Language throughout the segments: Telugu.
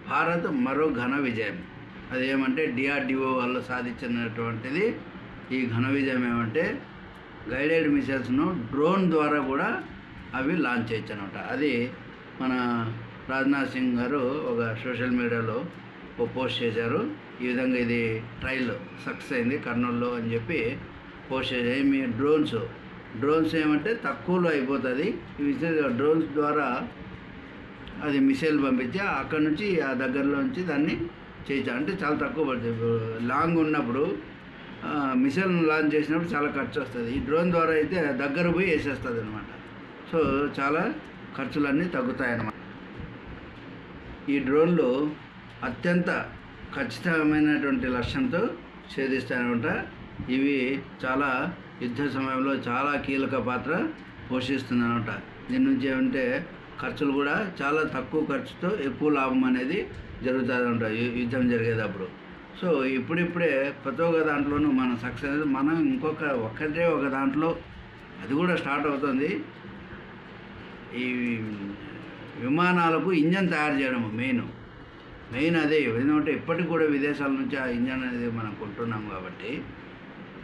భారత్ మరో ఘన విజయం. అదేమంటే డిఆర్డిఓ వాళ్ళు సాధించినటువంటిది ఈ ఘన విజయం ఏమంటే గైడెడ్ మిసైల్స్ను డ్రోన్ ద్వారా కూడా అవి లాంచ్ చేయొచ్చు అనమాట. అది మన రాజ్నాథ్ సింగ్ గారు ఒక సోషల్ మీడియాలో ఒక పోస్ట్ చేశారు. ఈ విధంగా ఇది ట్రయల్ సక్సెస్ అయింది కర్నూలులో అని చెప్పి పోస్ట్ చేశారు. మీ డ్రోన్స్ ఏమంటే తక్కువలో అయిపోతుంది. డ్రోన్స్ ద్వారా అది మిసైల్ పంపించి అక్కడ నుంచి ఆ దగ్గరలో నుంచి దాన్ని చేయొచ్చు. అంటే చాలా తక్కువ పడుతుంది. లాంగ్ ఉన్నప్పుడు మిసైల్ లాంచ్ చేసినప్పుడు చాలా ఖర్చు వస్తుంది. ఈ డ్రోన్ ద్వారా అయితే దగ్గర పోయి వేసేస్తుంది అనమాట. సో చాలా ఖర్చులన్నీ తగ్గుతాయన్నమాట. ఈ డ్రోన్లు అత్యంత ఖచ్చితమైనటువంటి లక్ష్యంతో ఛేదిస్తాయన్నమాట. ఇవి చాలా యుద్ధ సమయంలో చాలా కీలక పాత్ర పోషిస్తుందన్నమాట. దీని నుంచి ఏమంటే ఖర్చులు కూడా చాలా తక్కువ ఖర్చుతో ఎక్కువ లాభం అనేది జరుగుతుంది అనమాట యుద్ధం జరిగేటప్పుడు. సో ఇప్పుడిప్పుడే ప్రతి ఒక్క దాంట్లోనూ మనం సక్సెస్, మనం ఒక్కటే ఒక దాంట్లో అది కూడా స్టార్ట్ అవుతుంది. ఈ విమానాలకు ఇంజన్ తయారు చేయడం మెయిన్ అదే. ఎందుకంటే ఇప్పటికి కూడా విదేశాల నుంచి ఆ ఇంజన్ అనేది మనం కొంటున్నాం కాబట్టి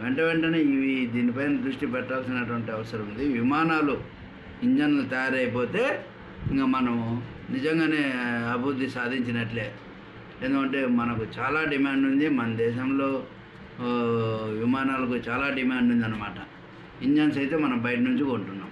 వెంటనే ఇవి దీనిపైన దృష్టి పెట్టాల్సినటువంటి అవసరం ఉంది. విమానాలు ఇంజన్లు తయారైపోతే ఇంకా మనము నిజంగానే అభివృద్ధి సాధించినట్లే. ఎందుకంటే మనకు చాలా డిమాండ్ ఉంది. మన దేశంలో విమానాలకు చాలా డిమాండ్ ఉంది అన్నమాట. ఇంజన్స్ అయితే మనం బయట నుంచి కొంటున్నాం.